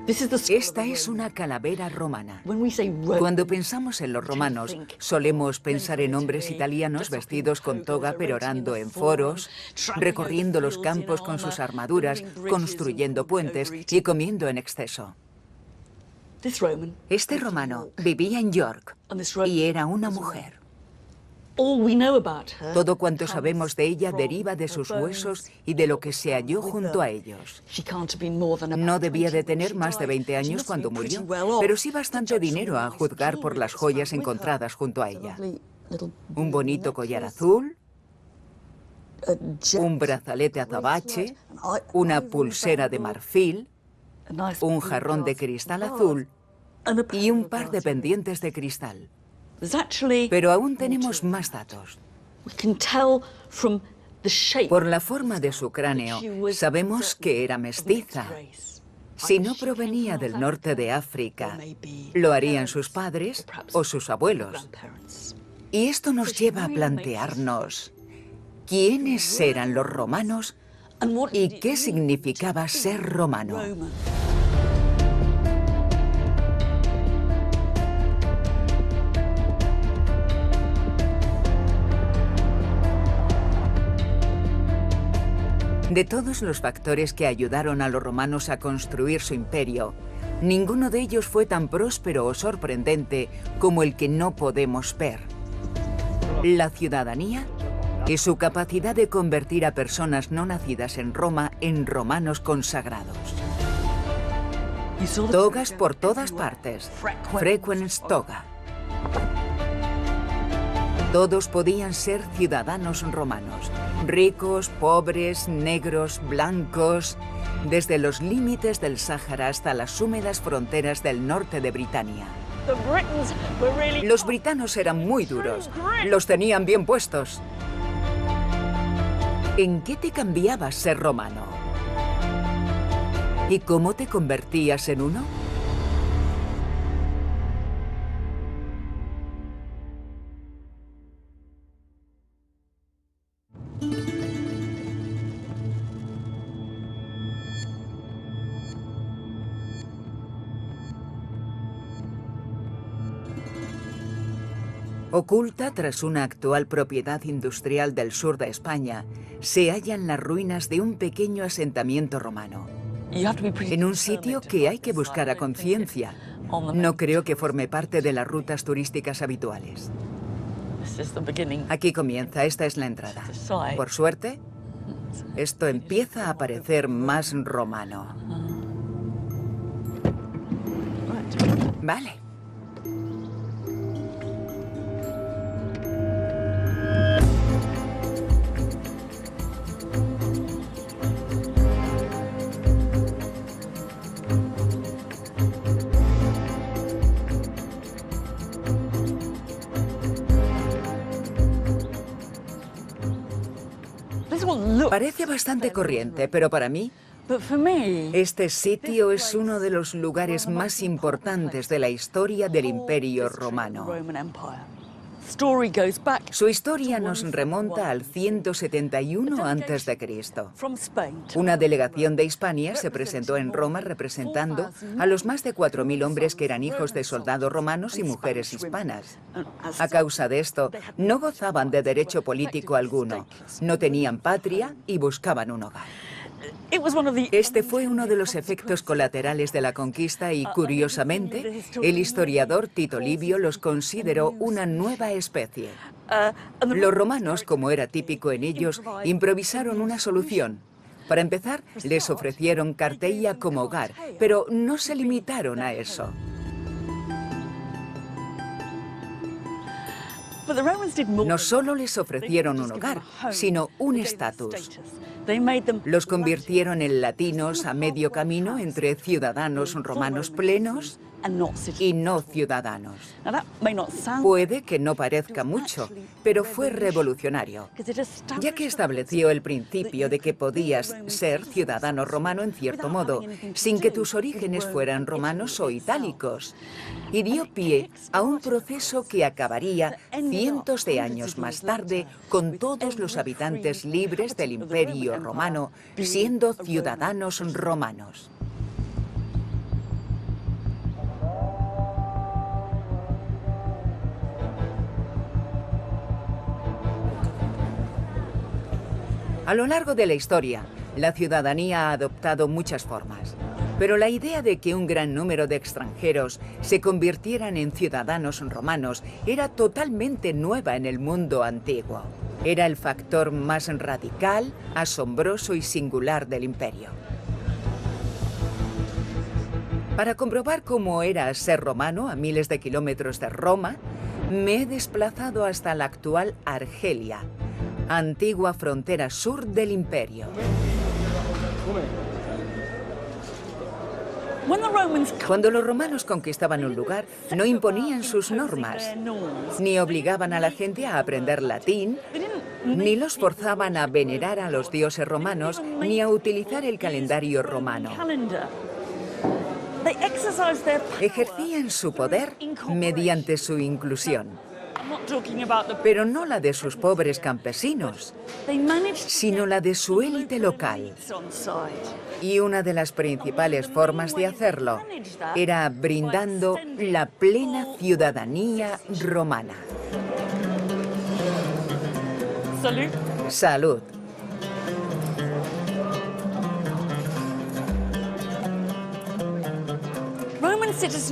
Esta es una calavera romana. Cuando pensamos en los romanos, solemos pensar en hombres italianos vestidos con toga perorando en foros, recorriendo los campos con sus armaduras, construyendo puentes y comiendo en exceso. Este romano vivía en York y era una mujer. Todo cuanto sabemos de ella deriva de sus huesos y de lo que se halló junto a ellos. No debía de tener más de 20 años cuando murió, pero sí bastante dinero a juzgar por las joyas encontradas junto a ella. Un bonito collar azul, un brazalete azabache, una pulsera de marfil, un jarrón de cristal azul y un par de pendientes de cristal. Pero aún tenemos más datos. Por la forma de su cráneo, sabemos que era mestiza. Si no provenía del norte de África, lo harían sus padres o sus abuelos. Y esto nos lleva a plantearnos quiénes eran los romanos y qué significaba ser romano. De todos los factores que ayudaron a los romanos a construir su imperio, ninguno de ellos fue tan próspero o sorprendente como el que no podemos ver: la ciudadanía y su capacidad de convertir a personas no nacidas en Roma en romanos consagrados. Togas por todas partes, frequens toga. Todos podían ser ciudadanos romanos, ricos, pobres, negros, blancos, desde los límites del Sáhara hasta las húmedas fronteras del norte de Britania. Los britanos eran muy duros, los tenían bien puestos. ¿En qué te cambiaba ser romano? ¿Y cómo te convertías en uno? Oculta tras una actual propiedad industrial del sur de España, se hallan las ruinas de un pequeño asentamiento romano. En un sitio que hay que buscar a conciencia. No creo que forme parte de las rutas turísticas habituales. Aquí comienza, esta es la entrada. Por suerte, esto empieza a parecer más romano. Vale. Parece bastante corriente, pero para mí, este sitio es uno de los lugares más importantes de la historia del Imperio Romano. Su historia nos remonta al 171 a.C. Una delegación de Hispania se presentó en Roma representando a los más de 4.000 hombres que eran hijos de soldados romanos y mujeres hispanas. A causa de esto, no gozaban de derecho político alguno, no tenían patria y buscaban un hogar. Este fue uno de los efectos colaterales de la conquista y, curiosamente, el historiador Tito Livio los consideró una nueva especie. Los romanos, como era típico en ellos, improvisaron una solución. Para empezar, les ofrecieron Carteia como hogar, pero no se limitaron a eso. No solo les ofrecieron un hogar, sino un estatus. Los convirtieron en latinos a medio camino entre ciudadanos romanos plenos y no ciudadanos. Puede que no parezca mucho, pero fue revolucionario, ya que estableció el principio de que podías ser ciudadano romano en cierto modo, sin que tus orígenes fueran romanos o itálicos, y dio pie a un proceso que acabaría cientos de años más tarde con todos los habitantes libres del Imperio Romano siendo ciudadanos romanos. A lo largo de la historia, la ciudadanía ha adoptado muchas formas. Pero la idea de que un gran número de extranjeros se convirtieran en ciudadanos romanos era totalmente nueva en el mundo antiguo. Era el factor más radical, asombroso y singular del imperio. Para comprobar cómo era ser romano a miles de kilómetros de Roma, me he desplazado hasta la actual Argelia, antigua frontera sur del imperio. Cuando los romanos conquistaban un lugar, no imponían sus normas, ni obligaban a la gente a aprender latín, ni los forzaban a venerar a los dioses romanos, ni a utilizar el calendario romano. Ejercían su poder mediante su inclusión, pero no la de sus pobres campesinos, sino la de su élite local. Y una de las principales formas de hacerlo era brindando la plena ciudadanía romana. Salud.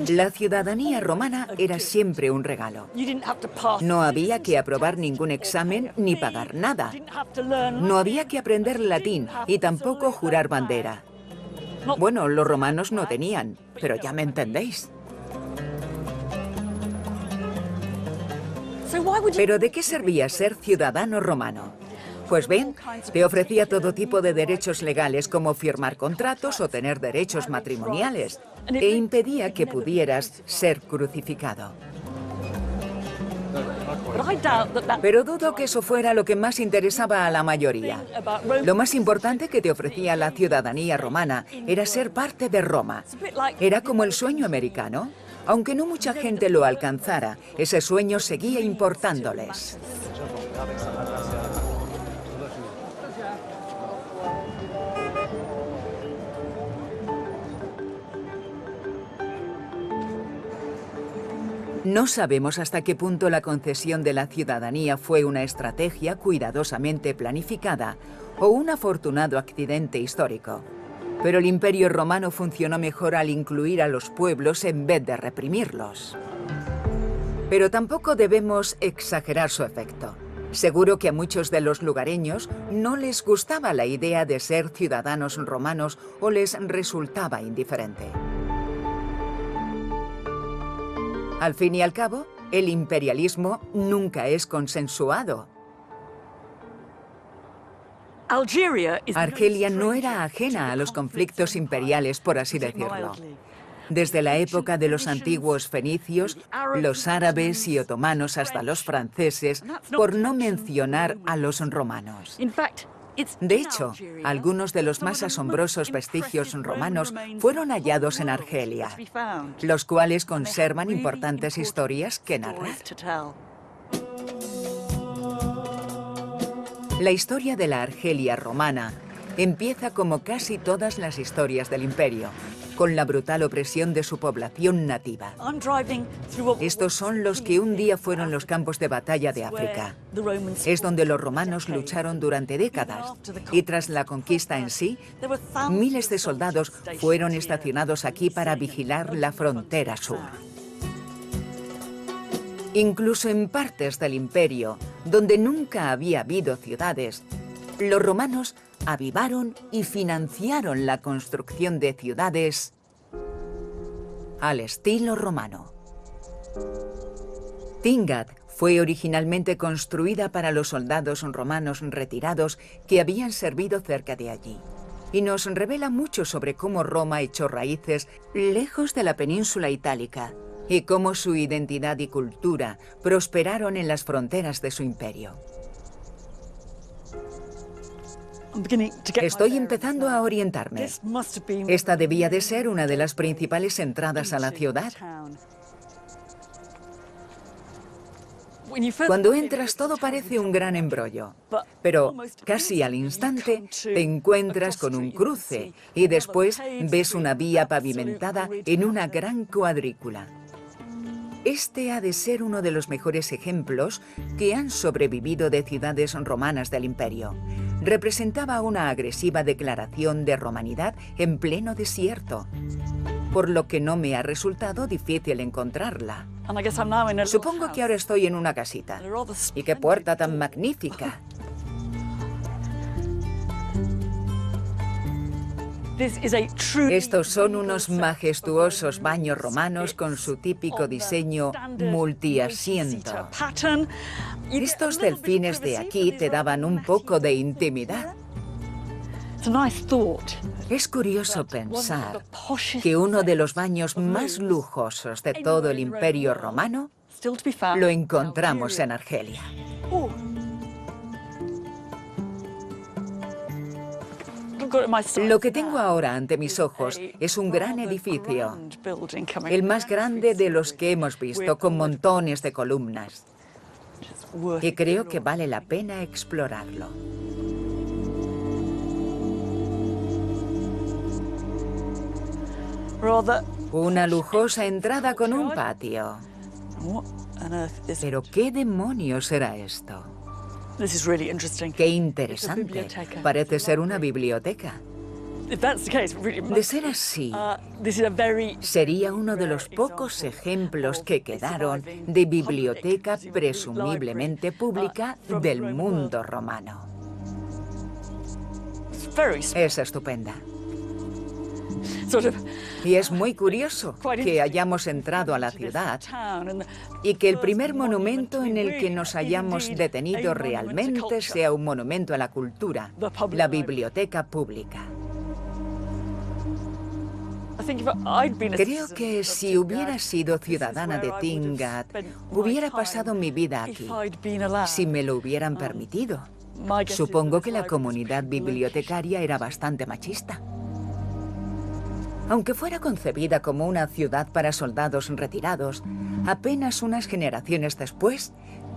La ciudadanía romana era siempre un regalo. No había que aprobar ningún examen ni pagar nada. No había que aprender latín y tampoco jurar bandera. Bueno, los romanos no tenían, pero ya me entendéis. ¿Pero de qué servía ser ciudadano romano? Pues bien, te ofrecía todo tipo de derechos legales como firmar contratos o tener derechos matrimoniales, e impedía que pudieras ser crucificado. Pero dudo que eso fuera lo que más interesaba a la mayoría. Lo más importante que te ofrecía la ciudadanía romana era ser parte de Roma. Era como el sueño americano. Aunque no mucha gente lo alcanzara, ese sueño seguía importándoles. No sabemos hasta qué punto la concesión de la ciudadanía fue una estrategia cuidadosamente planificada o un afortunado accidente histórico. Pero el Imperio Romano funcionó mejor al incluir a los pueblos en vez de reprimirlos. Pero tampoco debemos exagerar su efecto. Seguro que a muchos de los lugareños no les gustaba la idea de ser ciudadanos romanos o les resultaba indiferente. Al fin y al cabo, el imperialismo nunca es consensuado. Argelia no era ajena a los conflictos imperiales, por así decirlo. Desde la época de los antiguos fenicios, los árabes y otomanos hasta los franceses, por no mencionar a los romanos. De hecho, algunos de los más asombrosos vestigios romanos fueron hallados en Argelia, los cuales conservan importantes historias que narrar. La historia de la Argelia romana empieza como casi todas las historias del imperio, con la brutal opresión de su población nativa. Estos son los que un día fueron los campos de batalla de África. Es donde los romanos lucharon durante décadas y tras la conquista en sí, miles de soldados fueron estacionados aquí para vigilar la frontera sur. Incluso en partes del imperio, donde nunca había habido ciudades, los romanos avivaron y financiaron la construcción de ciudades al estilo romano. Tingat fue originalmente construida para los soldados romanos retirados que habían servido cerca de allí, y nos revela mucho sobre cómo Roma echó raíces lejos de la península itálica y cómo su identidad y cultura prosperaron en las fronteras de su imperio. Estoy empezando a orientarme. Esta debía de ser una de las principales entradas a la ciudad. Cuando entras todo parece un gran embrollo, pero casi al instante te encuentras con un cruce y después ves una vía pavimentada en una gran cuadrícula. Este ha de ser uno de los mejores ejemplos que han sobrevivido de ciudades romanas del imperio. representaba una agresiva declaración de romanidad en pleno desierto, por lo que no me ha resultado difícil encontrarla. Supongo que ahora estoy en una casita. ¡Y qué puerta tan magnífica! Estos son unos majestuosos baños romanos con su típico diseño multiasiento. Estos delfines de aquí te daban un poco de intimidad. Es curioso pensar que uno de los baños más lujosos de todo el Imperio Romano lo encontramos en Argelia. Lo que tengo ahora ante mis ojos es un gran edificio, el más grande de los que hemos visto, con montones de columnas. Y creo que vale la pena explorarlo. Una lujosa entrada con un patio. ¿Pero qué demonios será esto? ¡Qué interesante! Parece ser una biblioteca. De ser así, sería uno de los pocos ejemplos que quedaron de biblioteca presumiblemente pública del mundo romano. Es estupenda. Y es muy curioso que hayamos entrado a la ciudad y que el primer monumento en el que nos hayamos detenido realmente sea un monumento a la cultura, la biblioteca pública. Creo que si hubiera sido ciudadana de Tingad, hubiera pasado mi vida aquí, si me lo hubieran permitido. Supongo que la comunidad bibliotecaria era bastante machista. Aunque fuera concebida como una ciudad para soldados retirados, apenas unas generaciones después,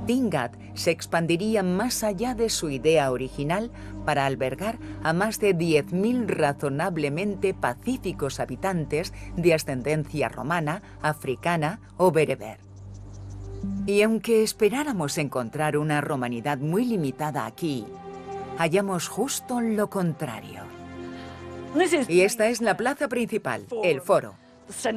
Tingad se expandiría más allá de su idea original para albergar a más de 10.000 razonablemente pacíficos habitantes de ascendencia romana, africana o bereber. Y aunque esperáramos encontrar una romanidad muy limitada aquí, hallamos justo lo contrario. Y esta es la plaza principal, el foro,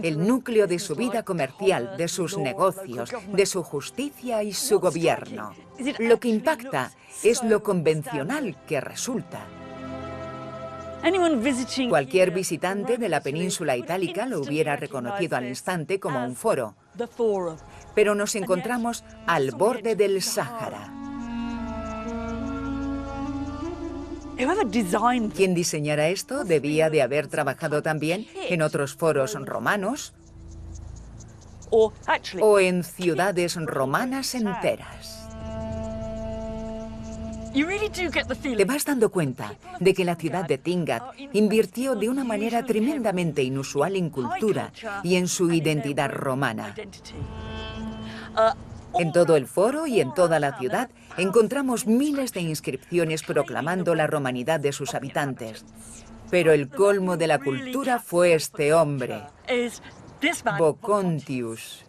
el núcleo de su vida comercial, de sus negocios, de su justicia y su gobierno. Lo que impacta es lo convencional que resulta. Cualquier visitante de la península itálica lo hubiera reconocido al instante como un foro, pero nos encontramos al borde del Sáhara. Quien diseñara esto debía de haber trabajado también en otros foros romanos o en ciudades romanas enteras. Te vas dando cuenta de que la ciudad de Tingad invirtió de una manera tremendamente inusual en cultura y en su identidad romana. En todo el foro y en toda la ciudad encontramos miles de inscripciones proclamando la romanidad de sus habitantes. Pero el colmo de la cultura fue este hombre, Vocontius.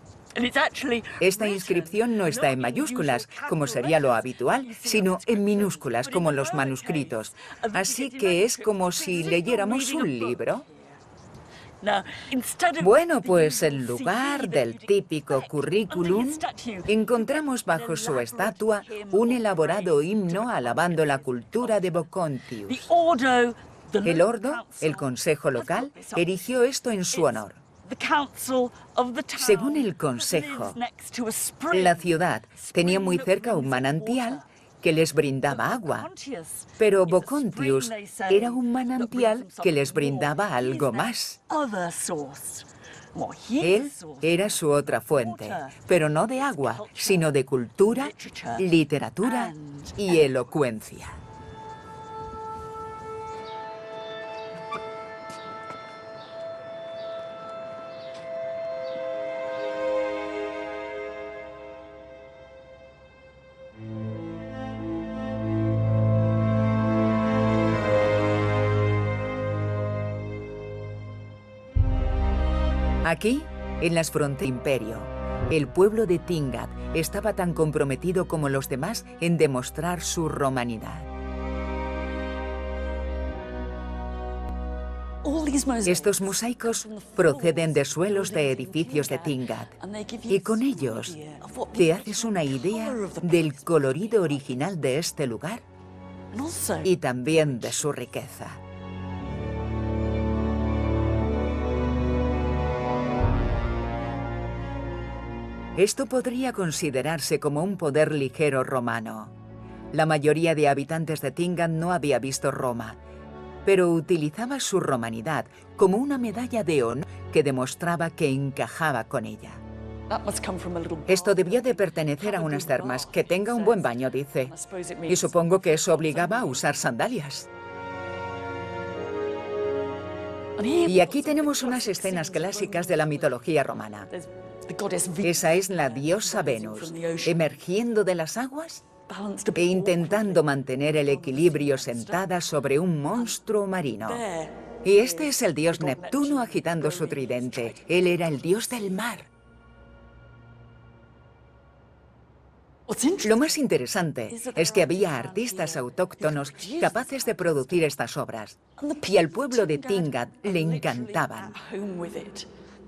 Esta inscripción no está en mayúsculas, como sería lo habitual, sino en minúsculas, como los manuscritos. Así que es como si leyéramos un libro. Bueno, pues en lugar del típico currículum, encontramos bajo su estatua un elaborado himno alabando la cultura de Vocontius. El Ordo, el consejo local, erigió esto en su honor. Según el consejo, la ciudad tenía muy cerca un manantial que les brindaba agua, pero Vocontius era un manantial que les brindaba algo más. Él era su otra fuente, pero no de agua, sino de cultura, literatura y elocuencia. Aquí, en las fronteras del imperio, el pueblo de Tingad estaba tan comprometido como los demás en demostrar su romanidad. Estos mosaicos proceden de suelos de edificios de Tingad y con ellos te haces una idea del colorido original de este lugar y también de su riqueza. Esto podría considerarse como un poder ligero romano. La mayoría de habitantes de Tingad no había visto Roma, pero utilizaba su romanidad como una medalla de honor que demostraba que encajaba con ella. Esto debió de pertenecer a unas termas. Que tenga un buen baño, dice. Y supongo que eso obligaba a usar sandalias. Y aquí tenemos unas escenas clásicas de la mitología romana. Esa es la diosa Venus, emergiendo de las aguas e intentando mantener el equilibrio sentada sobre un monstruo marino. Y este es el dios Neptuno agitando su tridente. Él era el dios del mar. Lo más interesante es que había artistas autóctonos capaces de producir estas obras, y al pueblo de Tingad le encantaban.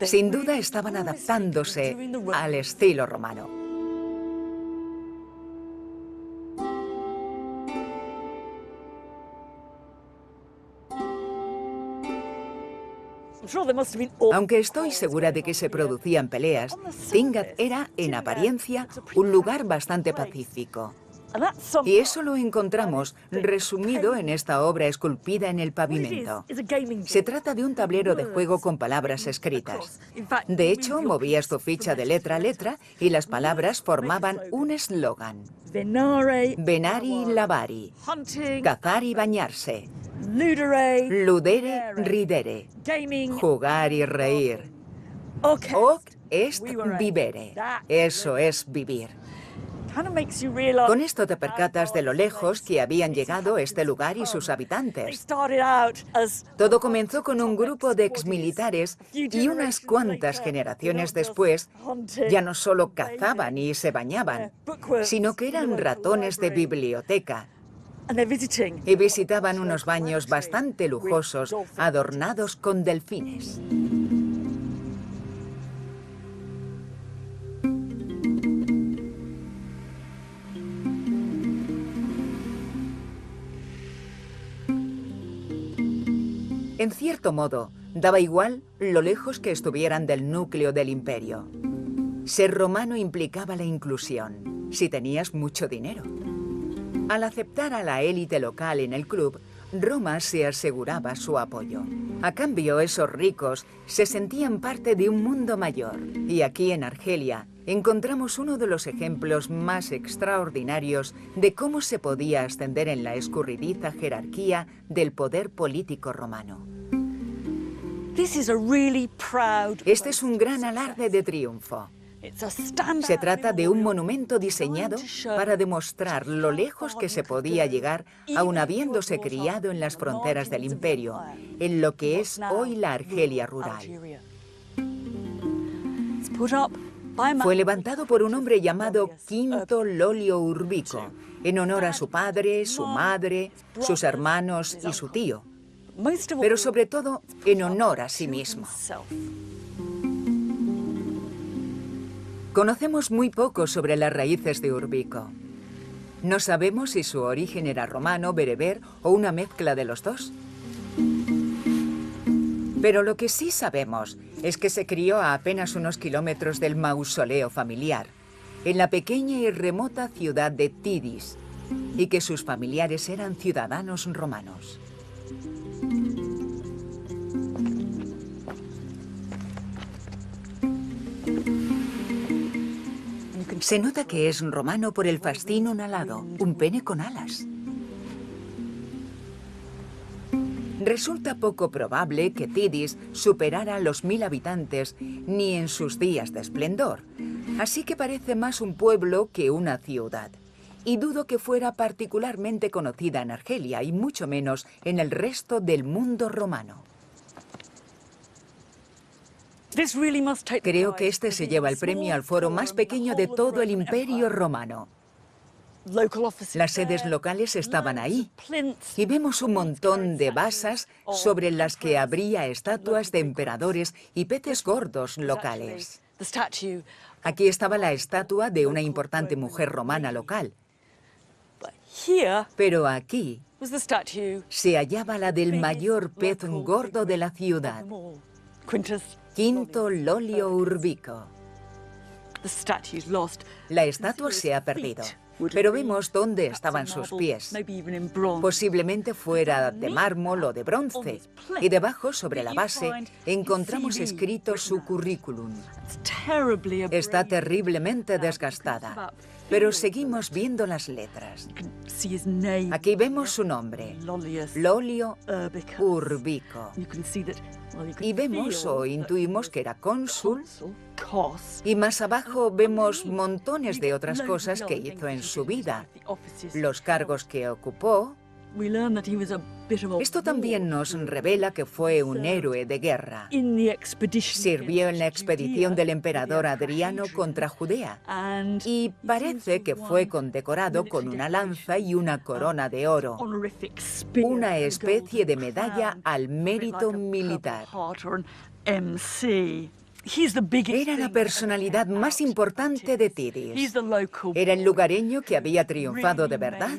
Sin duda estaban adaptándose al estilo romano. Aunque estoy segura de que se producían peleas, Tingad era, en apariencia, un lugar bastante pacífico. Y eso lo encontramos resumido en esta obra esculpida en el pavimento. Se trata de un tablero de juego con palabras escritas. De hecho, movías tu ficha de letra a letra y las palabras formaban un eslogan. Venari lavari. Cazar y bañarse. Ludere ridere. Jugar y reír. Hoc est vivere. Eso es vivir. Con esto te percatas de lo lejos que habían llegado este lugar y sus habitantes. Todo comenzó con un grupo de exmilitares y unas cuantas generaciones después ya no solo cazaban y se bañaban, sino que eran ratones de biblioteca y visitaban unos baños bastante lujosos adornados con delfines. En cierto modo, daba igual lo lejos que estuvieran del núcleo del imperio. Ser romano implicaba la inclusión, si tenías mucho dinero. Al aceptar a la élite local en el club, Roma se aseguraba su apoyo. A cambio, esos ricos se sentían parte de un mundo mayor. Y aquí en Argelia encontramos uno de los ejemplos más extraordinarios de cómo se podía ascender en la escurridiza jerarquía del poder político romano. Este es un gran alarde de triunfo. Se trata de un monumento diseñado para demostrar lo lejos que se podía llegar aun habiéndose criado en las fronteras del imperio, en lo que es hoy la Argelia rural. Fue levantado por un hombre llamado Quinto Lolio Urbico, en honor a su padre, su madre, sus hermanos y su tío, pero sobre todo en honor a sí mismo. Conocemos muy poco sobre las raíces de Urbico. No sabemos si su origen era romano, bereber o una mezcla de los dos. Pero lo que sí sabemos es que se crió a apenas unos kilómetros del mausoleo familiar, en la pequeña y remota ciudad de Tidis, y que sus familiares eran ciudadanos romanos. Se nota que es romano por el fascínum alado, un pene con alas. Resulta poco probable que Tidis superara los 1000 habitantes ni en sus días de esplendor, así que parece más un pueblo que una ciudad. Y dudo que fuera particularmente conocida en Argelia y mucho menos en el resto del mundo romano. Creo que este se lleva el premio al foro más pequeño de todo el Imperio Romano. Las sedes locales estaban ahí y vemos un montón de basas sobre las que habría estatuas de emperadores y peces gordos locales. Aquí estaba la estatua de una importante mujer romana local. Pero aquí se hallaba la del mayor pez gordo de la ciudad, Quinto Lolio Urbico. La estatua se ha perdido, pero vemos dónde estaban sus pies. Posiblemente fuera de mármol o de bronce, y debajo, sobre la base, encontramos escrito su currículum. Está terriblemente desgastada, pero seguimos viendo las letras. Aquí vemos su nombre, Lolio Urbico. Y vemos o intuimos que era cónsul, y más abajo vemos montones de otras cosas que hizo en su vida, los cargos que ocupó. Esto también nos revela que fue un héroe de guerra. Sirvió en la expedición del emperador Adriano contra Judea y parece que fue condecorado con una lanza y una corona de oro, una especie de medalla al mérito militar. Era la personalidad más importante de Tidis. Era el lugareño que había triunfado de verdad.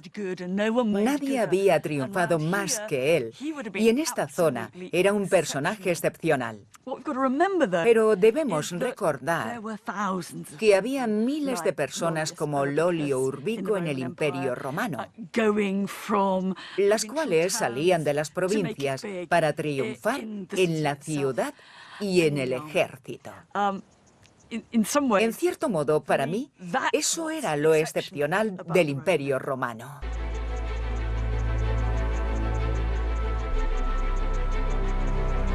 Nadie había triunfado más que él. Y en esta zona era un personaje excepcional. Pero debemos recordar que había miles de personas como Lolio Urbico en el Imperio Romano, las cuales salían de las provincias para triunfar en la ciudad y en el ejército. En cierto modo, para mí, eso era lo excepcional del Imperio Romano.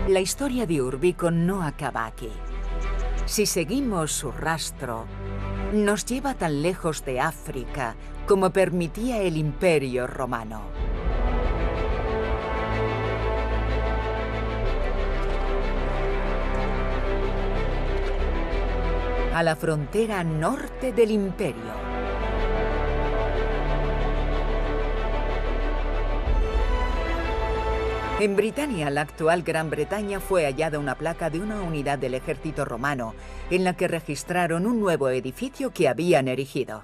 La historia de Urbico no acaba aquí. Si seguimos su rastro, nos lleva tan lejos de África como permitía el Imperio Romano. A la frontera norte del imperio. En Britania, la actual Gran Bretaña, fue hallada una placa de una unidad del ejército romano en la que registraron un nuevo edificio que habían erigido.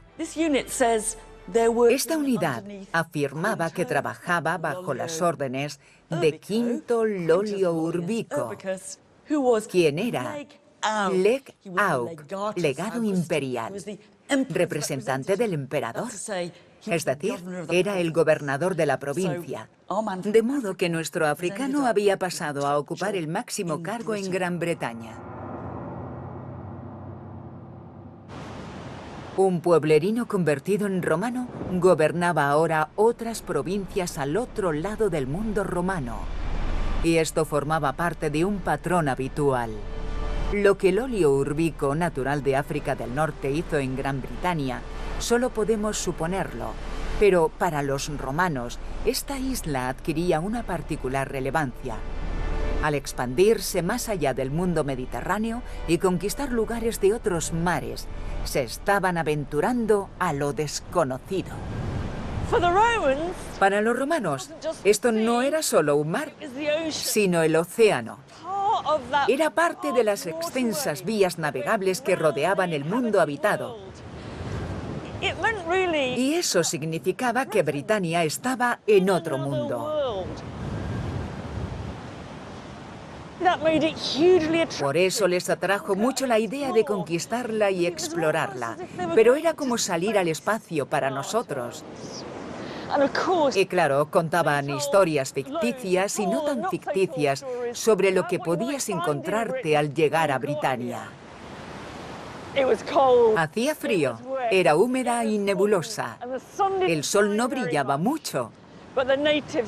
Esta unidad afirmaba que trabajaba bajo las órdenes de Quinto Lolio Urbico, quien era Leg Aug, legado imperial, representante del emperador. Es decir, era el gobernador de la provincia. De modo que nuestro africano había pasado a ocupar el máximo cargo en Gran Bretaña. Un pueblerino convertido en romano gobernaba ahora otras provincias al otro lado del mundo romano. Y esto formaba parte de un patrón habitual. Lo que Lolio Urbico, natural de África del Norte, hizo en Gran Bretaña, solo podemos suponerlo, pero para los romanos, esta isla adquiría una particular relevancia. Al expandirse más allá del mundo mediterráneo y conquistar lugares de otros mares, se estaban aventurando a lo desconocido. Para los romanos, esto no era solo un mar, sino el océano. Era parte de las extensas vías navegables que rodeaban el mundo habitado. Y eso significaba que Britania estaba en otro mundo. Por eso les atrajo mucho la idea de conquistarla y explorarla. Pero era como salir al espacio para nosotros. Y claro, contaban historias ficticias y no tan ficticias sobre lo que podías encontrarte al llegar a Britania. Hacía frío, era húmeda y nebulosa. El sol no brillaba mucho.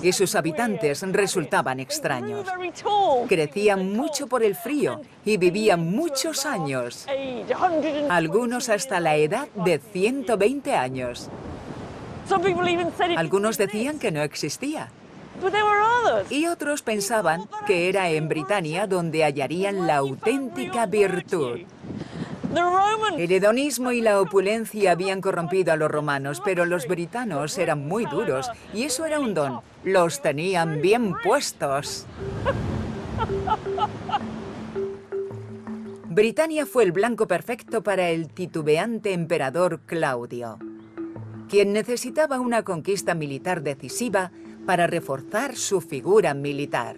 Y sus habitantes resultaban extraños. Crecían mucho por el frío y vivían muchos años. Algunos hasta la edad de 120 años. Algunos decían que no existía. Y otros pensaban que era en Britania donde hallarían la auténtica virtud. El hedonismo y la opulencia habían corrompido a los romanos, pero los britanos eran muy duros y eso era un don. Los tenían bien puestos. Britania fue el blanco perfecto para el titubeante emperador Claudio, quien necesitaba una conquista militar decisiva para reforzar su figura militar.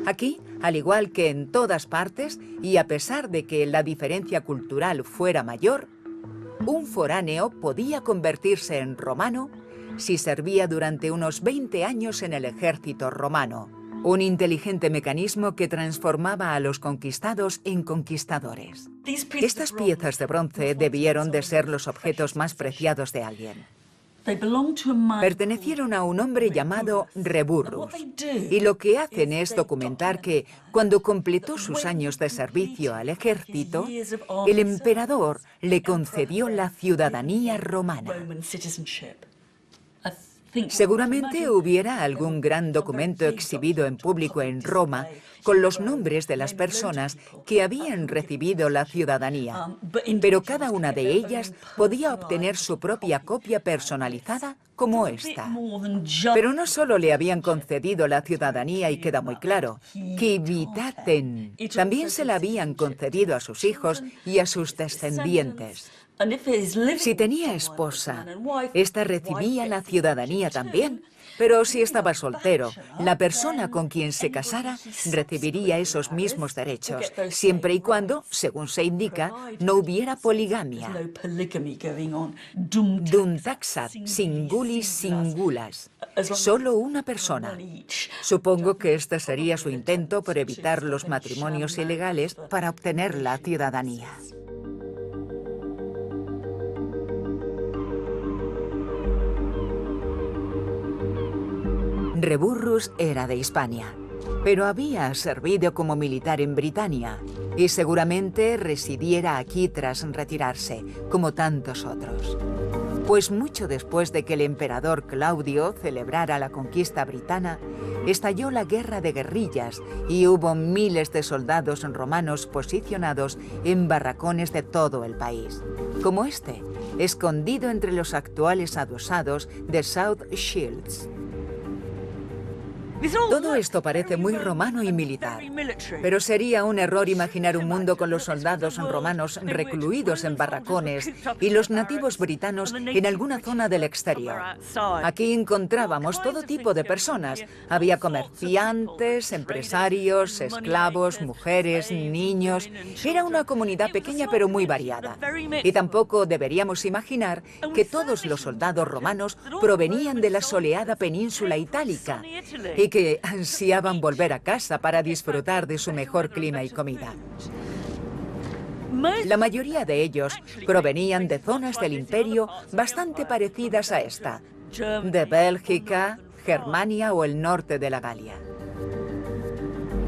Aquí, al igual que en todas partes, y a pesar de que la diferencia cultural fuera mayor, un foráneo podía convertirse en romano si servía durante unos 20 años en el ejército romano, un inteligente mecanismo que transformaba a los conquistados en conquistadores. Estas piezas de bronce debieron de ser los objetos más preciados de alguien. Pertenecieron a un hombre llamado Reburrus, y lo que hacen es documentar que, cuando completó sus años de servicio al ejército, el emperador le concedió la ciudadanía romana. Seguramente hubiera algún gran documento exhibido en público en Roma con los nombres de las personas que habían recibido la ciudadanía, pero cada una de ellas podía obtener su propia copia personalizada como esta. Pero no solo le habían concedido la ciudadanía, y queda muy claro, civitatem, también se la habían concedido a sus hijos y a sus descendientes. Si tenía esposa, ésta recibía la ciudadanía también. Pero si estaba soltero, la persona con quien se casara recibiría esos mismos derechos, siempre y cuando, según se indica, no hubiera poligamia. Dum taxat singulis singulas. Solo una persona. Supongo que este sería su intento por evitar los matrimonios ilegales para obtener la ciudadanía. Reburrus era de Hispania, pero había servido como militar en Britania y seguramente residiera aquí tras retirarse, como tantos otros. Pues mucho después de que el emperador Claudio celebrara la conquista britana, estalló la guerra de guerrillas y hubo miles de soldados romanos posicionados en barracones de todo el país, como este, escondido entre los actuales adosados de South Shields. Todo esto parece muy romano y militar, pero sería un error imaginar un mundo con los soldados romanos recluidos en barracones y los nativos britanos en alguna zona del exterior. Aquí encontrábamos todo tipo de personas. Había comerciantes, empresarios, esclavos, mujeres, niños. Era una comunidad pequeña pero muy variada. Y tampoco deberíamos imaginar que todos los soldados romanos provenían de la soleada península itálica y que ansiaban volver a casa para disfrutar de su mejor clima y comida. La mayoría de ellos provenían de zonas del imperio bastante parecidas a esta, de Bélgica, Germania o el norte de la Galia.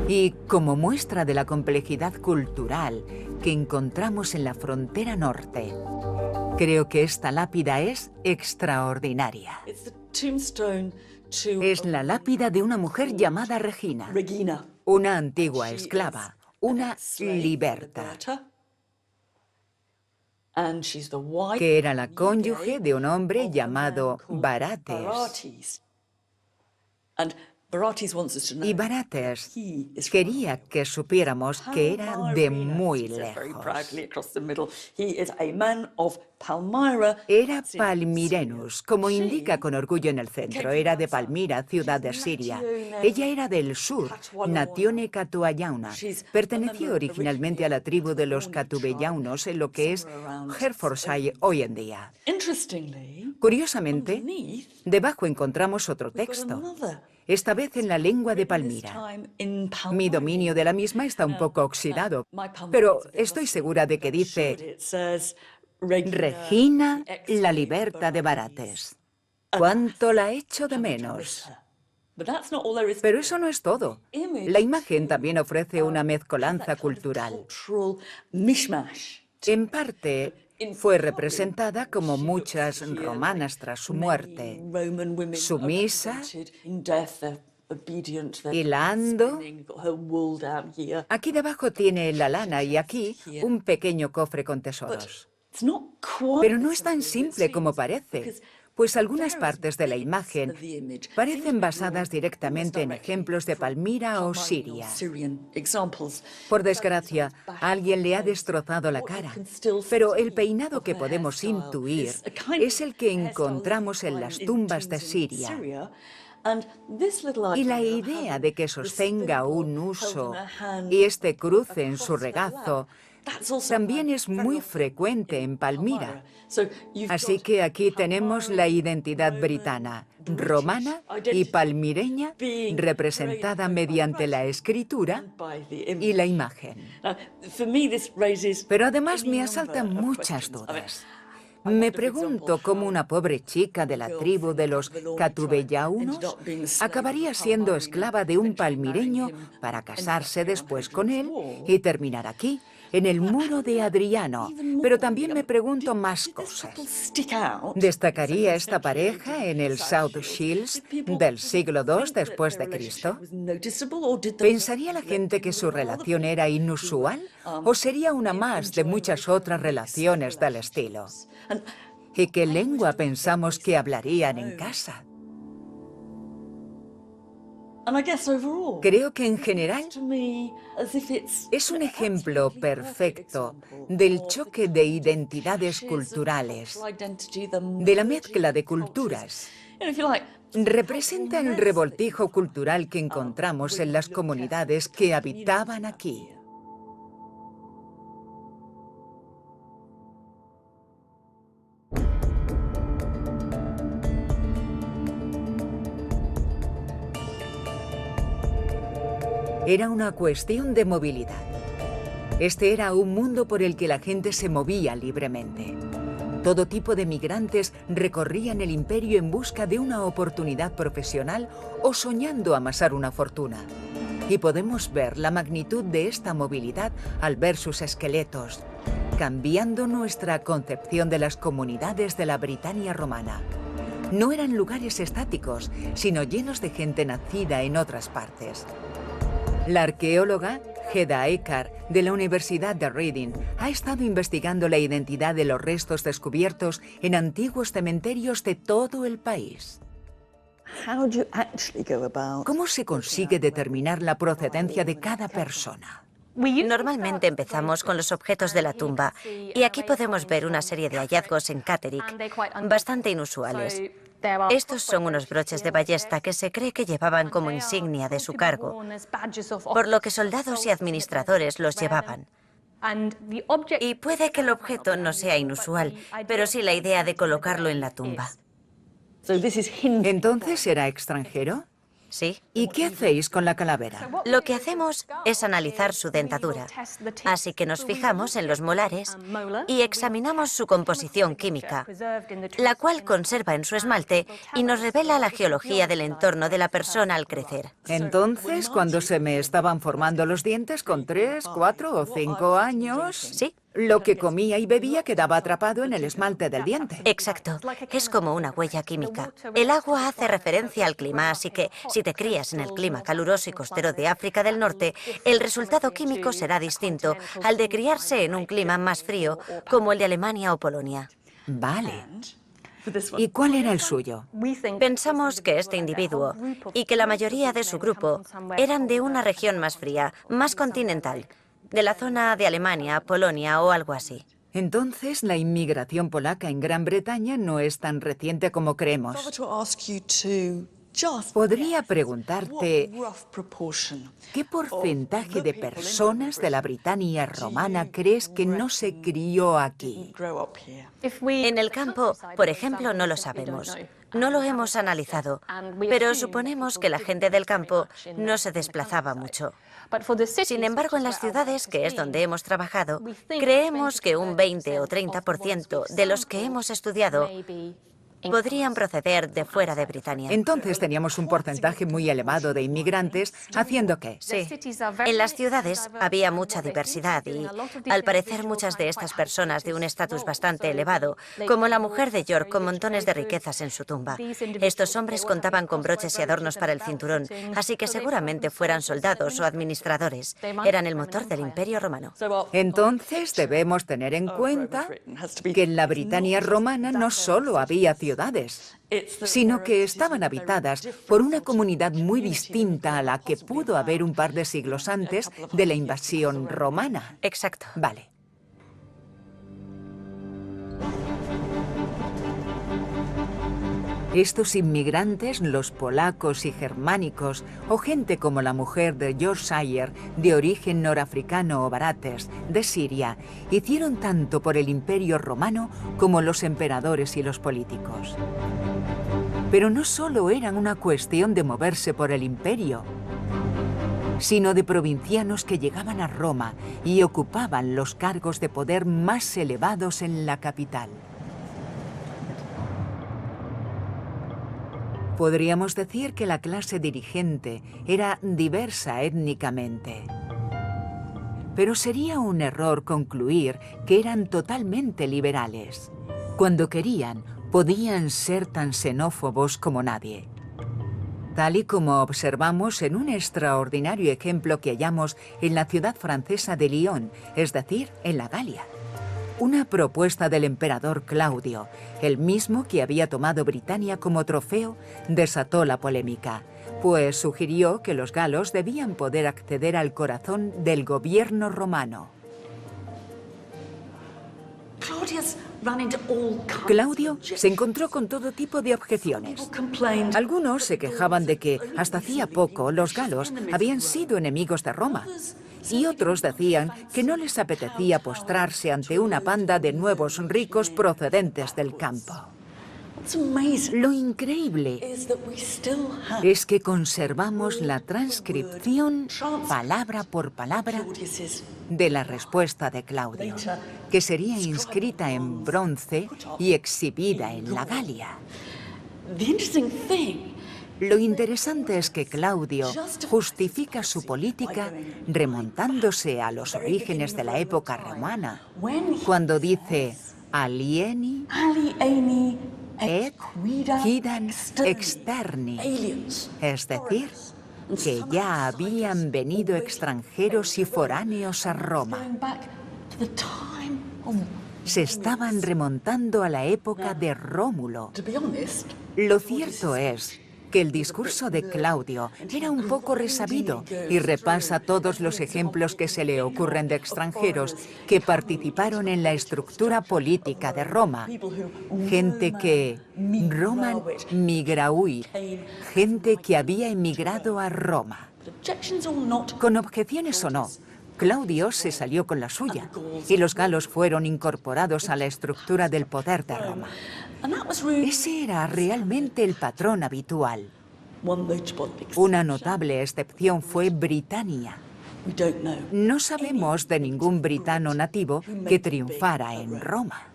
Y como muestra de la complejidad cultural que encontramos en la frontera norte, creo que esta lápida es extraordinaria. Es la lápida de una mujer llamada Regina, una antigua esclava, una liberta, que era la cónyuge de un hombre llamado Barates. Y Barates quería que supiéramos que era de muy lejos. Era palmirenus, como indica con orgullo en el centro. Era de Palmira, ciudad de Siria. Ella era del sur, Natione Catuayauna. Perteneció originalmente a la tribu de los Catubellaunos en lo que es Hertfordshire hoy en día. Curiosamente, debajo encontramos otro texto, esta vez en la lengua de Palmira. Mi dominio de la misma está un poco oxidado, pero estoy segura de que dice Regina, la liberta de Barates. ¿Cuánto la echo de menos? Pero eso no es todo. La imagen también ofrece una mezcolanza cultural. En parte, fue representada como muchas romanas tras su muerte, sumisa, hilando. Aquí debajo tiene la lana y aquí un pequeño cofre con tesoros. Pero no es tan simple como parece, pues algunas partes de la imagen parecen basadas directamente en ejemplos de Palmira o Siria. Por desgracia, a alguien le ha destrozado la cara, pero el peinado que podemos intuir es el que encontramos en las tumbas de Siria. Y la idea de que sostenga un huso y este cruce en su regazo también es muy frecuente en Palmira. Así que aquí tenemos la identidad britana, romana y palmireña, representada mediante la escritura y la imagen. Pero además me asaltan muchas dudas. Me pregunto cómo una pobre chica de la tribu de los catubellaunos acabaría siendo esclava de un palmireño para casarse después con él y terminar aquí, en el muro de Adriano. Pero también me pregunto más cosas. ¿Destacaría esta pareja en el South Shields del siglo II después de Cristo? ¿Pensaría la gente que su relación era inusual o sería una más de muchas otras relaciones del estilo? ¿Y qué lengua pensamos que hablarían en casa? Creo que en general es un ejemplo perfecto del choque de identidades culturales, de la mezcla de culturas. Representa el revoltijo cultural que encontramos en las comunidades que habitaban aquí. Era una cuestión de movilidad. Este era un mundo por el que la gente se movía libremente. Todo tipo de migrantes recorrían el imperio en busca de una oportunidad profesional o soñando amasar una fortuna. Y podemos ver la magnitud de esta movilidad al ver sus esqueletos, cambiando nuestra concepción de las comunidades de la Britania romana. No eran lugares estáticos, sino llenos de gente nacida en otras partes. La arqueóloga Hedda Eckart, de la Universidad de Reading, ha estado investigando la identidad de los restos descubiertos en antiguos cementerios de todo el país. ¿Cómo se consigue determinar la procedencia de cada persona? Normalmente empezamos con los objetos de la tumba, y aquí podemos ver una serie de hallazgos en Catterick, bastante inusuales. Estos son unos broches de ballesta que se cree que llevaban como insignia de su cargo, por lo que soldados y administradores los llevaban. Y puede que el objeto no sea inusual, pero sí la idea de colocarlo en la tumba. ¿Entonces era extranjero? Sí. ¿Y qué hacéis con la calavera? Lo que hacemos es analizar su dentadura, así que nos fijamos en los molares y examinamos su composición química, la cual conserva en su esmalte y nos revela la geología del entorno de la persona al crecer. Entonces, cuando se me estaban formando los dientes con 3, 4 o 5 años... Sí. Lo que comía y bebía quedaba atrapado en el esmalte del diente. Exacto. Es como una huella química. El agua hace referencia al clima, así que si te crías en el clima caluroso y costero de África del Norte, el resultado químico será distinto al de criarse en un clima más frío, como el de Alemania o Polonia. Vale. ¿Y cuál era el suyo? Pensamos que este individuo y que la mayoría de su grupo eran de una región más fría, más continental, de la zona de Alemania, Polonia o algo así. Entonces, la inmigración polaca en Gran Bretaña no es tan reciente como creemos. Podría preguntarte, ¿qué porcentaje de personas de la Britania romana crees que no se crió aquí? En el campo, por ejemplo, no lo sabemos. No lo hemos analizado, pero suponemos que la gente del campo no se desplazaba mucho. Sin embargo, en las ciudades, que es donde hemos trabajado, creemos que un 20 o 30% de los que hemos estudiado podrían proceder de fuera de Britania. Entonces teníamos un porcentaje muy elevado de inmigrantes, ¿haciendo qué? Sí. En las ciudades había mucha diversidad y, al parecer, muchas de estas personas de un estatus bastante elevado, como la mujer de York con montones de riquezas en su tumba. Estos hombres contaban con broches y adornos para el cinturón, así que seguramente fueran soldados o administradores. Eran el motor del Imperio Romano. Entonces debemos tener en cuenta que en la Britania romana no solo había ciudades, sino que estaban habitadas por una comunidad muy distinta a la que pudo haber un par de siglos antes de la invasión romana. Exacto. Vale. Estos inmigrantes, los polacos y germánicos, o gente como la mujer de Yorkshire, de origen norafricano o barates, de Siria, hicieron tanto por el Imperio Romano como los emperadores y los políticos. Pero no solo eran una cuestión de moverse por el imperio, sino de provincianos que llegaban a Roma y ocupaban los cargos de poder más elevados en la capital. Podríamos decir que la clase dirigente era diversa étnicamente. Pero sería un error concluir que eran totalmente liberales. Cuando querían, podían ser tan xenófobos como nadie. Tal y como observamos en un extraordinario ejemplo que hallamos en la ciudad francesa de Lyon, es decir, en la Galia. Una propuesta del emperador Claudio, el mismo que había tomado Britania como trofeo, desató la polémica, pues sugirió que los galos debían poder acceder al corazón del gobierno romano. Claudio se encontró con todo tipo de objeciones. Algunos se quejaban de que, hasta hacía poco, los galos habían sido enemigos de Roma. Y otros decían que no les apetecía postrarse ante una panda de nuevos ricos procedentes del campo. Lo increíble es que conservamos la transcripción, palabra por palabra, de la respuesta de Claudio, que sería inscrita en bronce y exhibida en la Galia. Lo interesante es que Claudio justifica su política remontándose a los orígenes de la época romana, cuando dice alieni et quidam externi, es decir, que ya habían venido extranjeros y foráneos a Roma. Se estaban remontando a la época de Rómulo. Lo cierto es que el discurso de Claudio era un poco resabido y repasa todos los ejemplos que se le ocurren de extranjeros que participaron en la estructura política de Roma. Gente que Roman migrauit, gente que había emigrado a Roma. Con objeciones o no, Claudio se salió con la suya y los galos fueron incorporados a la estructura del poder de Roma. Ese era realmente el patrón habitual. Una notable excepción fue Britania. No sabemos de ningún britano nativo que triunfara en Roma.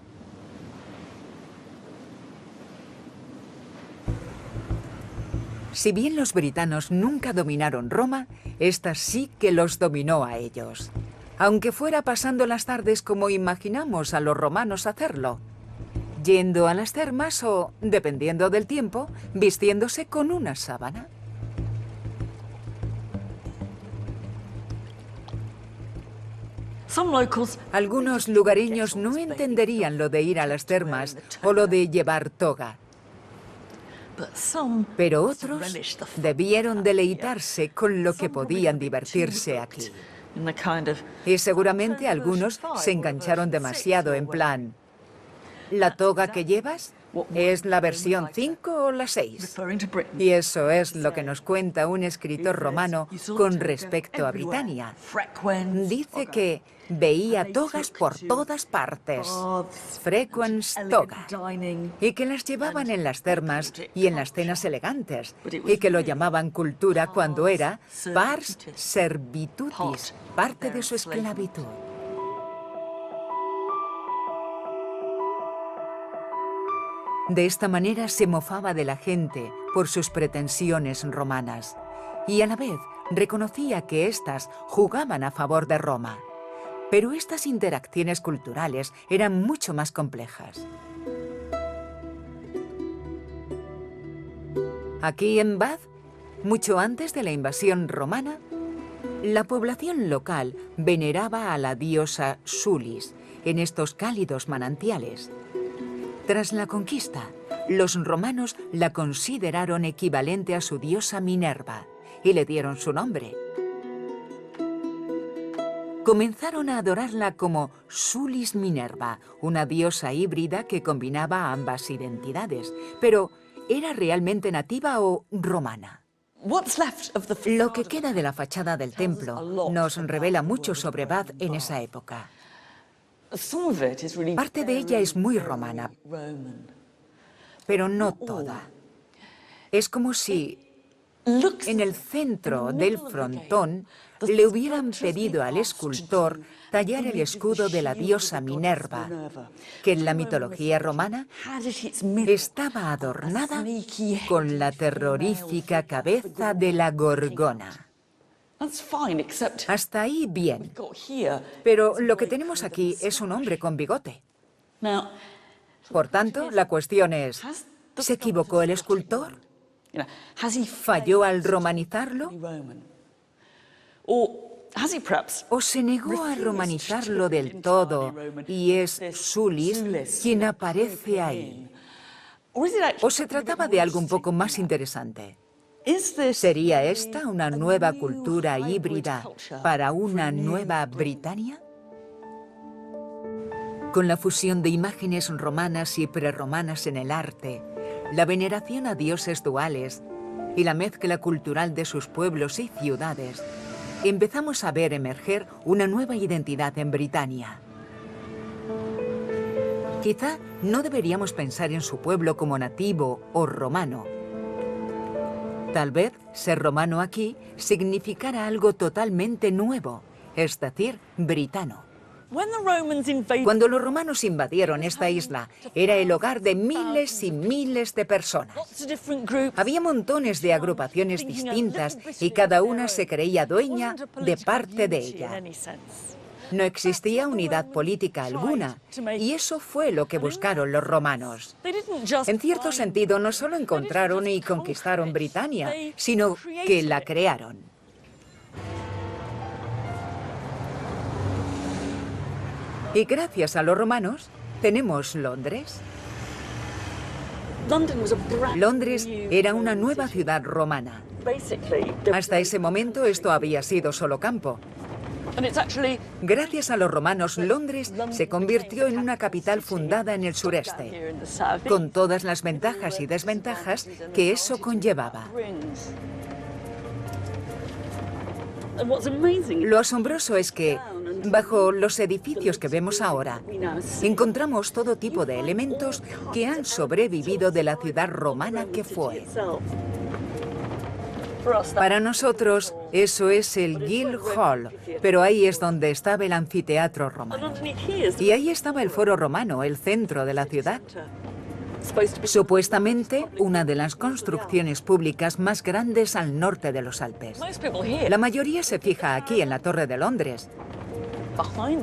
Si bien los britanos nunca dominaron Roma, esta sí que los dominó a ellos. Aunque fuera pasando las tardes como imaginamos a los romanos hacerlo, yendo a las termas o, dependiendo del tiempo, vistiéndose con una sábana. Algunos lugareños no entenderían lo de ir a las termas o lo de llevar toga. Pero otros debieron deleitarse con lo que podían divertirse aquí. Y seguramente algunos se engancharon demasiado en plan: ¿la toga que llevas es la versión 5 o la 6? Y eso es lo que nos cuenta un escritor romano con respecto a Britania. Dice que veía togas por todas partes, frequens toga, y que las llevaban en las termas y en las cenas elegantes, y que lo llamaban cultura cuando era pars servitutis, parte de su esclavitud. De esta manera se mofaba de la gente por sus pretensiones romanas y a la vez reconocía que éstas jugaban a favor de Roma. Pero estas interacciones culturales eran mucho más complejas. Aquí en Bath, mucho antes de la invasión romana, la población local veneraba a la diosa Sulis en estos cálidos manantiales. Tras la conquista, los romanos la consideraron equivalente a su diosa Minerva y le dieron su nombre. Comenzaron a adorarla como Sulis Minerva, una diosa híbrida que combinaba ambas identidades. Pero, ¿era realmente nativa o romana? Lo que queda de la fachada del templo nos revela mucho sobre Bath en esa época. Parte de ella es muy romana, pero no toda. Es como si en el centro del frontón le hubieran pedido al escultor tallar el escudo de la diosa Minerva, que en la mitología romana estaba adornada con la terrorífica cabeza de la Gorgona. Hasta ahí bien, pero lo que tenemos aquí es un hombre con bigote. Por tanto, la cuestión es, ¿se equivocó el escultor? ¿Falló al romanizarlo? ¿O se negó a romanizarlo del todo y es Sulis quien aparece ahí? ¿O se trataba de algo un poco más interesante? ¿Sería esta una nueva cultura híbrida para una nueva Britania? Con la fusión de imágenes romanas y prerromanas en el arte, la veneración a dioses duales y la mezcla cultural de sus pueblos y ciudades, empezamos a ver emerger una nueva identidad en Britania. Quizá no deberíamos pensar en su pueblo como nativo o romano. Tal vez ser romano aquí significara algo totalmente nuevo, es decir, britano. Cuando los romanos invadieron esta isla, era el hogar de miles y miles de personas. Había montones de agrupaciones distintas y cada una se creía dueña de parte de ella. No existía unidad política alguna, y eso fue lo que buscaron los romanos. En cierto sentido, no solo encontraron y conquistaron Britania, sino que la crearon. Y gracias a los romanos, tenemos Londres. Londres era una nueva ciudad romana. Hasta ese momento esto había sido solo campo. Gracias a los romanos, Londres se convirtió en una capital fundada en el sureste, con todas las ventajas y desventajas que eso conllevaba. Lo asombroso es que, bajo los edificios que vemos ahora, encontramos todo tipo de elementos que han sobrevivido de la ciudad romana que fue. Para nosotros, eso es el Guildhall, pero ahí es donde estaba el anfiteatro romano. Y ahí estaba el foro romano, el centro de la ciudad. Supuestamente, una de las construcciones públicas más grandes al norte de los Alpes. La mayoría se fija aquí en la Torre de Londres,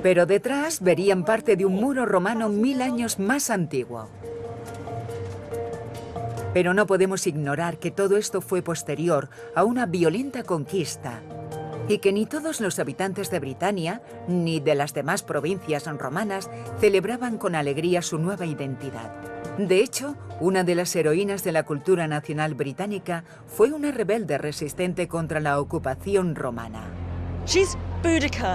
pero detrás verían parte de un muro romano 1000 años más antiguo. Pero no podemos ignorar que todo esto fue posterior a una violenta conquista y que ni todos los habitantes de Britania ni de las demás provincias romanas celebraban con alegría su nueva identidad. De hecho, una de las heroínas de la cultura nacional británica fue una rebelde resistente contra la ocupación romana.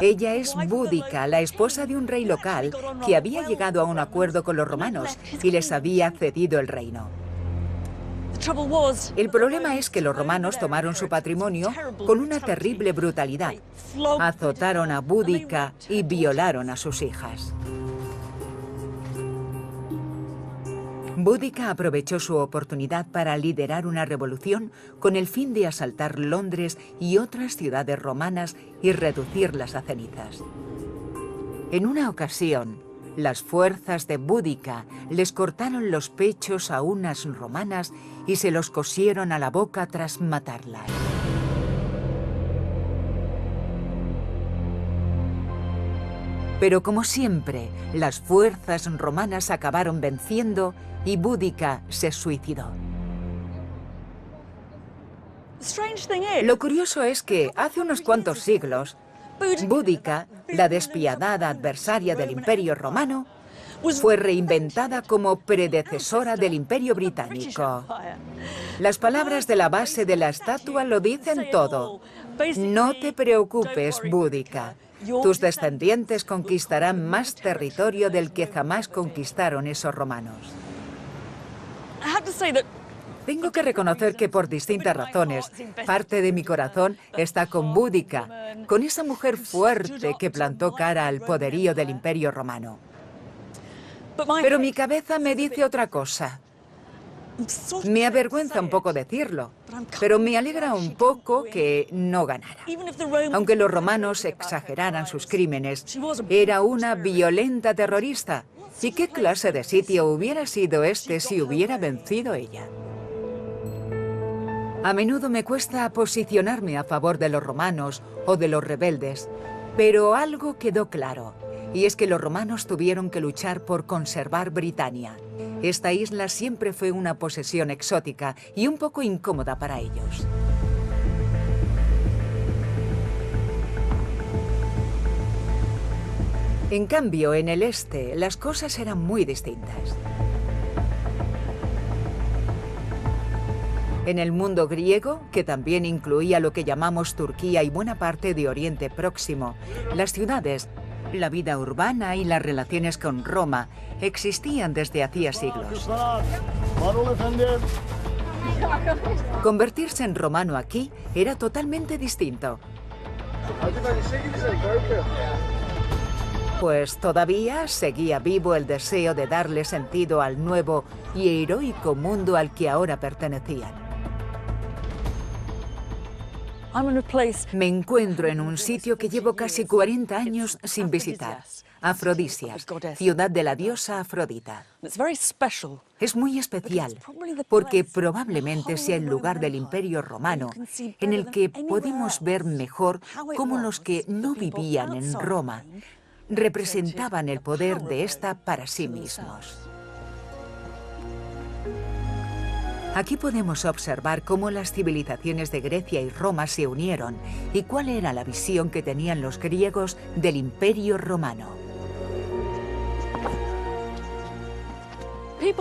Ella es Boudica, la esposa de un rey local que había llegado a un acuerdo con los romanos y les había cedido el reino. El problema es que los romanos tomaron su patrimonio con una terrible brutalidad. Azotaron a Boudica y violaron a sus hijas. Boudica aprovechó su oportunidad para liderar una revolución con el fin de asaltar Londres y otras ciudades romanas y reducirlas a cenizas. En una ocasión, Las fuerzas de Boudica les cortaron los pechos a unas romanas y se los cosieron a la boca tras matarlas. Pero como siempre, las fuerzas romanas acabaron venciendo y Boudica se suicidó. Lo curioso es que hace unos cuantos siglos, Boudica, la despiadada adversaria del Imperio Romano, fue reinventada como predecesora del Imperio Británico. Las palabras de la base de la estatua lo dicen todo. No te preocupes, Boudica. Tus descendientes conquistarán más territorio del que jamás conquistaron esos romanos. Tengo que reconocer que por distintas razones, parte de mi corazón está con Boudica, con esa mujer fuerte que plantó cara al poderío del Imperio Romano. Pero mi cabeza me dice otra cosa. Me avergüenza un poco decirlo, pero me alegra un poco que no ganara. Aunque los romanos exageraran sus crímenes, era una violenta terrorista. ¿Y qué clase de sitio hubiera sido este si hubiera vencido ella? A menudo me cuesta posicionarme a favor de los romanos o de los rebeldes, pero algo quedó claro, y es que los romanos tuvieron que luchar por conservar Britania. Esta isla siempre fue una posesión exótica y un poco incómoda para ellos. En cambio, en el este, las cosas eran muy distintas. En el mundo griego, que también incluía lo que llamamos Turquía y buena parte de Oriente Próximo, las ciudades, la vida urbana y las relaciones con Roma existían desde hacía siglos. Convertirse en romano aquí era totalmente distinto. Pues todavía seguía vivo el deseo de darle sentido al nuevo y heroico mundo al que ahora pertenecían. Me encuentro en un sitio que llevo casi 40 años sin visitar. Afrodisias, ciudad de la diosa Afrodita. Es muy especial porque probablemente sea el lugar del Imperio Romano en el que podemos ver mejor cómo los que no vivían en Roma representaban el poder de esta para sí mismos. Aquí podemos observar cómo las civilizaciones de Grecia y Roma se unieron y cuál era la visión que tenían los griegos del Imperio Romano.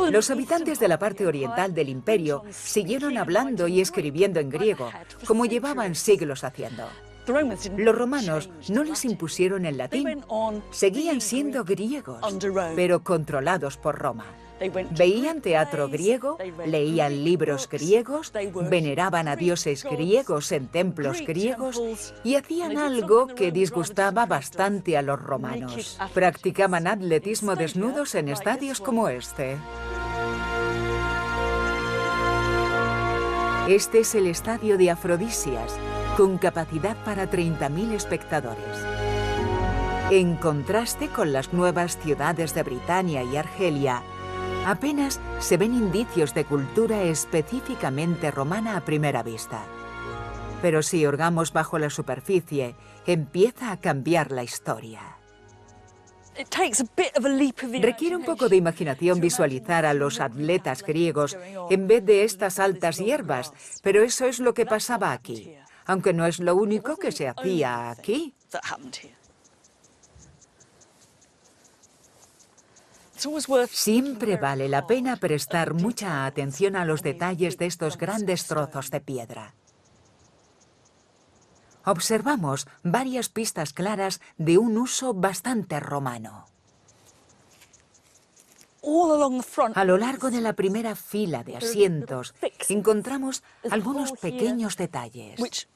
Los habitantes de la parte oriental del imperio siguieron hablando y escribiendo en griego, como llevaban siglos haciendo. Los romanos no les impusieron el latín, seguían siendo griegos, pero controlados por Roma. Veían teatro griego, leían libros griegos, veneraban a dioses griegos en templos griegos y hacían algo que disgustaba bastante a los romanos. Practicaban atletismo desnudos en estadios como este. Este es el estadio de Afrodisias, con capacidad para 30.000 espectadores. En contraste con las nuevas ciudades de Britania y Argelia, apenas se ven indicios de cultura específicamente romana a primera vista. Pero si hurgamos bajo la superficie, empieza a cambiar la historia. Requiere un poco de imaginación visualizar a los atletas griegos en vez de estas altas hierbas, pero eso es lo que pasaba aquí, aunque no es lo único que se hacía aquí. Siempre vale la pena prestar mucha atención a los detalles de estos grandes trozos de piedra. Observamos varias pistas claras de un uso bastante romano. A lo largo de la primera fila de asientos encontramos algunos pequeños detalles.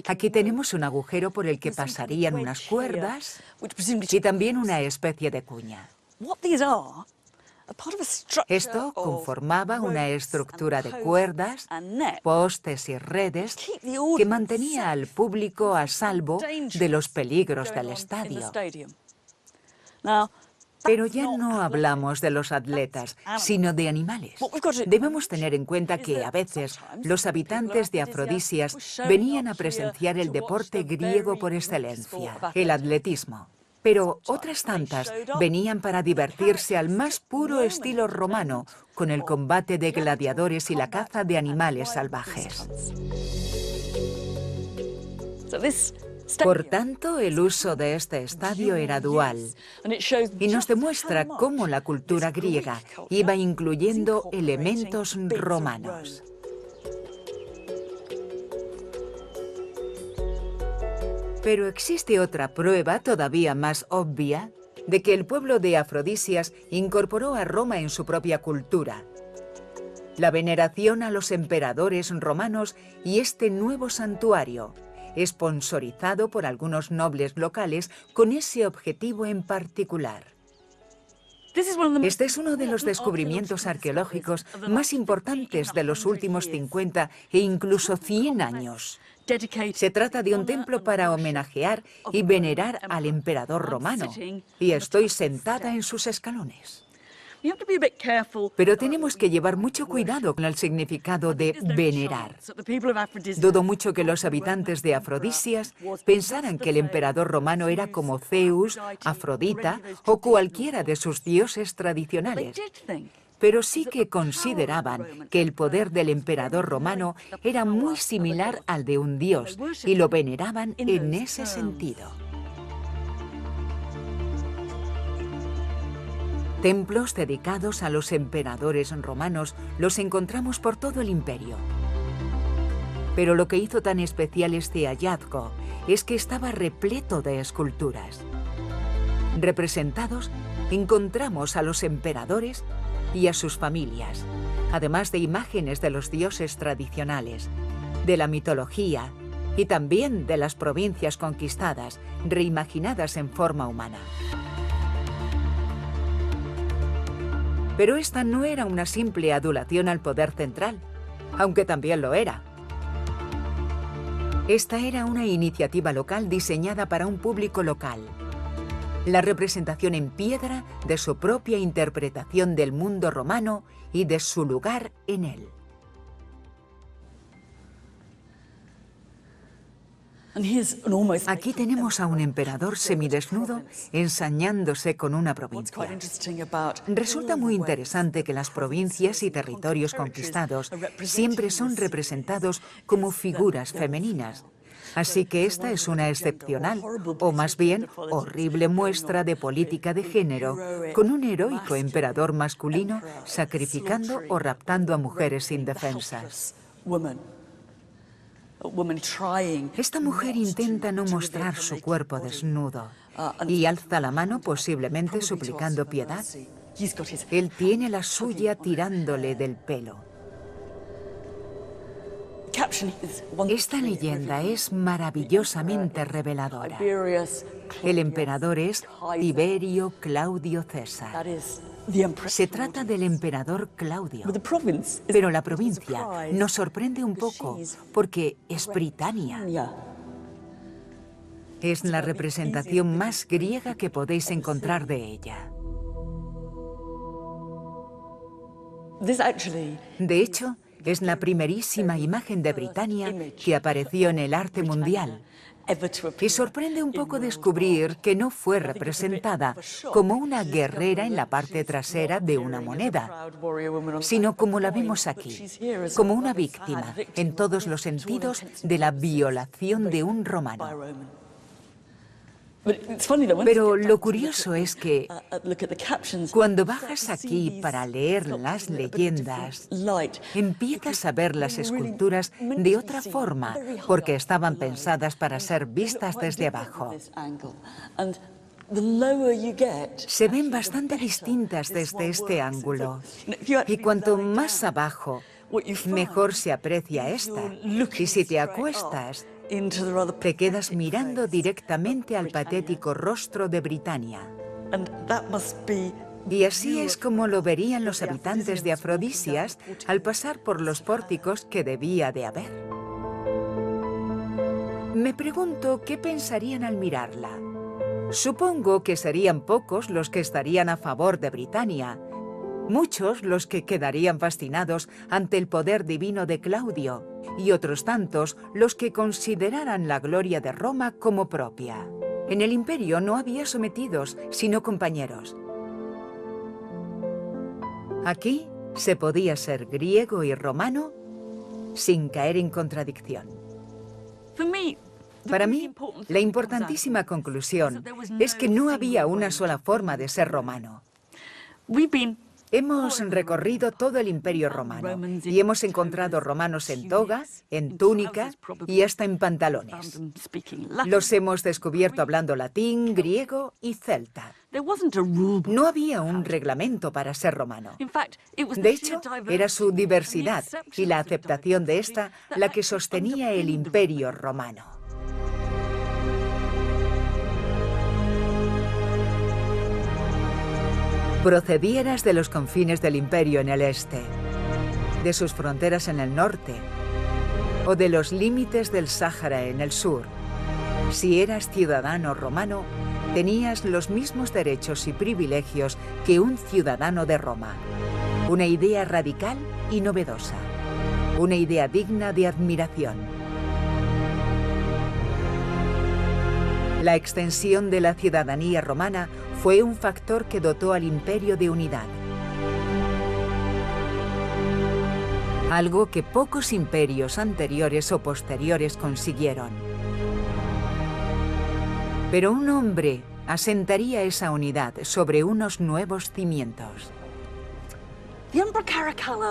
Aquí tenemos un agujero por el que pasarían unas cuerdas y también una especie de cuña. Esto conformaba una estructura de cuerdas, postes y redes que mantenía al público a salvo de los peligros del estadio. Pero ya no hablamos de los atletas, sino de animales. Debemos tener en cuenta que, a veces, los habitantes de Afrodisias venían a presenciar el deporte griego por excelencia, el atletismo. Pero otras tantas venían para divertirse al más puro estilo romano, con el combate de gladiadores y la caza de animales salvajes. Por tanto, el uso de este estadio era dual y nos demuestra cómo la cultura griega iba incluyendo elementos romanos. Pero existe otra prueba todavía más obvia de que el pueblo de Afrodisias incorporó a Roma en su propia cultura: la veneración a los emperadores romanos y este nuevo santuario, esponsorizado por algunos nobles locales con ese objetivo en particular. Este es uno de los descubrimientos arqueológicos más importantes de los últimos 50 e incluso 100 años. Se trata de un templo para homenajear y venerar al emperador romano, y estoy sentada en sus escalones. Pero tenemos que llevar mucho cuidado con el significado de venerar. Dudo mucho que los habitantes de Afrodisias pensaran que el emperador romano era como Zeus, Afrodita o cualquiera de sus dioses tradicionales. Pero sí que consideraban que el poder del emperador romano era muy similar al de un dios y lo veneraban en ese sentido. Templos dedicados a los emperadores romanos los encontramos por todo el imperio. Pero lo que hizo tan especial este hallazgo es que estaba repleto de esculturas. Representados, encontramos a los emperadores y a sus familias, además de imágenes de los dioses tradicionales, de la mitología y también de las provincias conquistadas, reimaginadas en forma humana. Pero esta no era una simple adulación al poder central, aunque también lo era. Esta era una iniciativa local diseñada para un público local. La representación en piedra de su propia interpretación del mundo romano y de su lugar en él. Aquí tenemos a un emperador semidesnudo ensañándose con una provincia. Resulta muy interesante que las provincias y territorios conquistados siempre son representados como figuras femeninas. Así que esta es una excepcional, o más bien horrible muestra de política de género, con un heroico emperador masculino sacrificando o raptando a mujeres indefensas. Esta mujer intenta no mostrar su cuerpo desnudo y alza la mano, posiblemente suplicando piedad. Él tiene la suya tirándole del pelo. Esta leyenda es maravillosamente reveladora. El emperador es Tiberio Claudio César. Se trata del emperador Claudio, pero la provincia nos sorprende un poco porque es Britania. Es la representación más griega que podéis encontrar de ella. De hecho, es la primerísima imagen de Britania que apareció en el arte mundial. Y sorprende un poco descubrir que no fue representada como una guerrera en la parte trasera de una moneda, sino como la vemos aquí, como una víctima, en todos los sentidos, de la violación de un romano. Pero lo curioso es que cuando bajas aquí para leer las leyendas, empiezas a ver las esculturas de otra forma, porque estaban pensadas para ser vistas desde abajo. Se ven bastante distintas desde este ángulo. Y cuanto más abajo, mejor se aprecia esta. Y si te acuestas, te quedas mirando directamente al patético rostro de Britania. Y así es como lo verían los habitantes de Afrodisias al pasar por los pórticos que debía de haber. Me pregunto qué pensarían al mirarla. Supongo que serían pocos los que estarían a favor de Britania, muchos los que quedarían fascinados ante el poder divino de Claudio y otros tantos los que consideraran la gloria de Roma como propia. En el imperio no había sometidos, sino compañeros. Aquí se podía ser griego y romano sin caer en contradicción. Para mí, la importantísima conclusión es que no había una sola forma de ser romano. Hemos recorrido todo el Imperio Romano y hemos encontrado romanos en toga, en túnica y hasta en pantalones. Los hemos descubierto hablando latín, griego y celta. No había un reglamento para ser romano. De hecho, era su diversidad y la aceptación de esta la que sostenía el Imperio Romano. Procedieras de los confines del imperio en el este, de sus fronteras en el norte o de los límites del Sáhara en el sur. Si eras ciudadano romano, tenías los mismos derechos y privilegios que un ciudadano de Roma. Una idea radical y novedosa. Una idea digna de admiración. La extensión de la ciudadanía romana fue un factor que dotó al imperio de unidad. Algo que pocos imperios anteriores o posteriores consiguieron. Pero un hombre asentaría esa unidad sobre unos nuevos cimientos.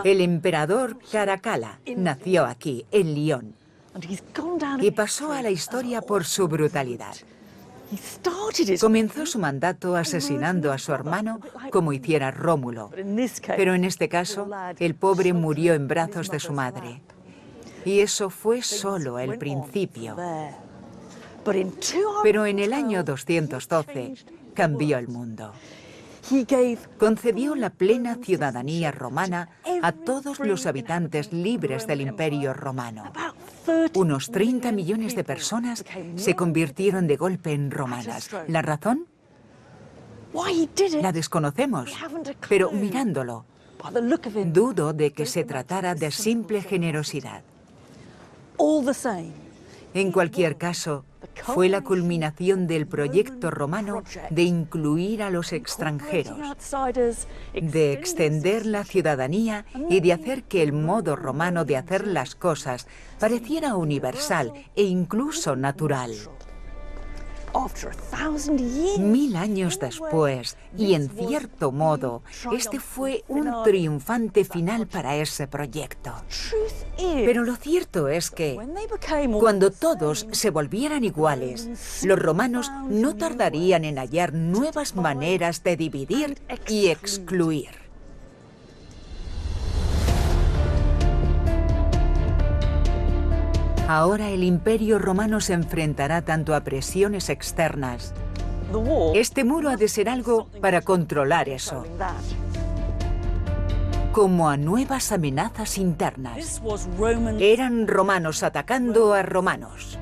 El emperador Caracalla nació aquí, en Lyon, y pasó a la historia por su brutalidad. Comenzó su mandato asesinando a su hermano como hiciera Rómulo, pero en este caso el pobre murió en brazos de su madre. Y eso fue solo el principio. Pero en el año 212 cambió el mundo. Concedió la plena ciudadanía romana a todos los habitantes libres del Imperio Romano. Unos 30 millones de personas se convirtieron de golpe en romanas. ¿La razón? La desconocemos, pero mirándolo, dudo de que se tratara de simple generosidad. En cualquier caso, fue la culminación del proyecto romano de incluir a los extranjeros, de extender la ciudadanía y de hacer que el modo romano de hacer las cosas pareciera universal e incluso natural. 1000 años después, y en cierto modo, este fue un triunfante final para ese proyecto. Pero lo cierto es que, cuando todos se volvieran iguales, los romanos no tardarían en hallar nuevas maneras de dividir y excluir. Ahora el Imperio Romano se enfrentará tanto a presiones externas. Este muro ha de ser algo para controlar eso, como a nuevas amenazas internas. Eran romanos atacando a romanos.